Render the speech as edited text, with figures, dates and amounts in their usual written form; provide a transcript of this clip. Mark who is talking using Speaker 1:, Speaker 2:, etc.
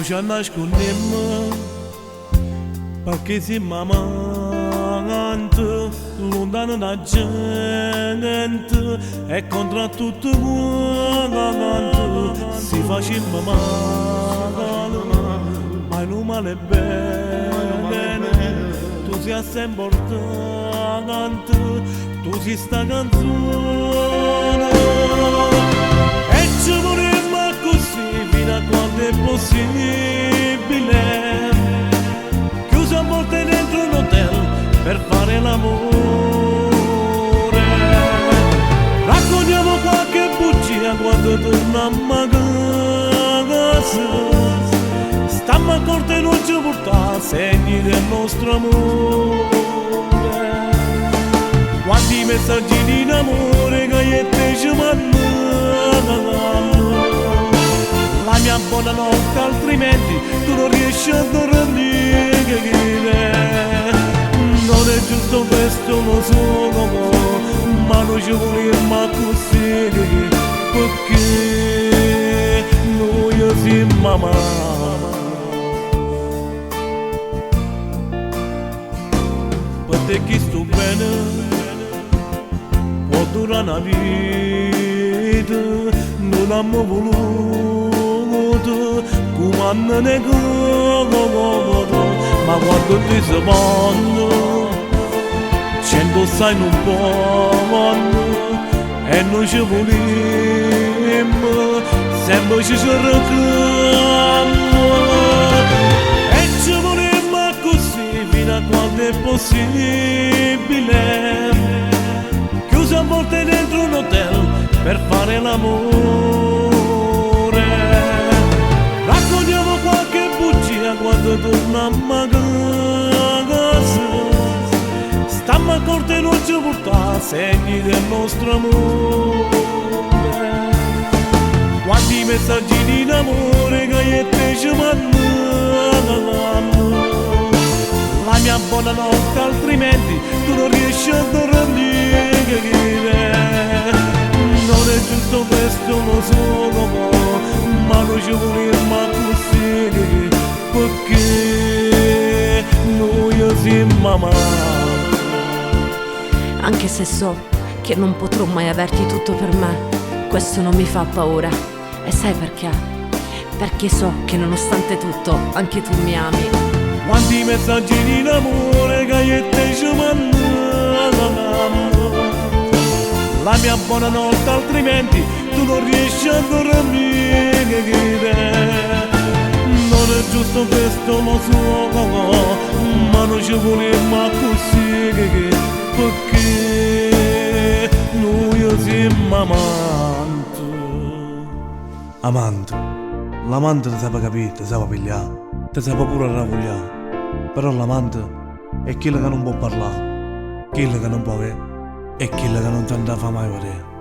Speaker 1: non ci nascondiamo perché siamo amanti, lontano da gente e contro tutto quanto si faceva male, ma non male bene, tu sei sempre importante, tu sei sta canzone e ci vorremmo così fino a quando è possibile, chiuso a volte dentro un hotel per fare l'amore, raccogliamo qualche bugia quando torniamo a casa, stiamo accorti e non ci portare segni del nostro amore, quanti messaggi di amore che te ci mandano, la mia buonanotte altrimenti tu non riesci a dormire, non è giusto questo lo so, ma non ci vogliamo così, perché noi siamo amati. Per te che sto bene, può durare una vita, non abbiamo voluto, come hanno negato, ma quando ti si vanno, 100 sai non vanno, e noi ci vogliamo, sempre ci cerchiamo, e ci vogliamo così fino a quando è possibile, chiuso a volte dentro un hotel per fare l'amore, raccogliamo qualche bugia quando torniamo a casa, stiamo accorti e non ci portare segni del nostro amore, quanti messaggi di amore che te ci mandano, la mia buonanotte altrimenti tu non riesci a dormire, non è giusto questo lo so, ma non ci vogliamo così, perché noi siamo amati.
Speaker 2: Anche se so che non potrò mai averti tutto per me, questo non mi fa paura. E sai perché? Perché so che nonostante tutto anche tu mi ami.
Speaker 1: Quanti messaggi di amore che te ci mandano, la mia buonanotte altrimenti tu non riesci a dormire, non è giusto questo lo so, ma non ci vogliamo così, perché noi siamo amanti.
Speaker 3: Amante, l'amante ti sapeva capire, ti sapeva pigliare, ti sapeva pure ravogliare, però l'amante è quello che non può parlare, quello che non può avere e quello che non ti andava mai a vedere.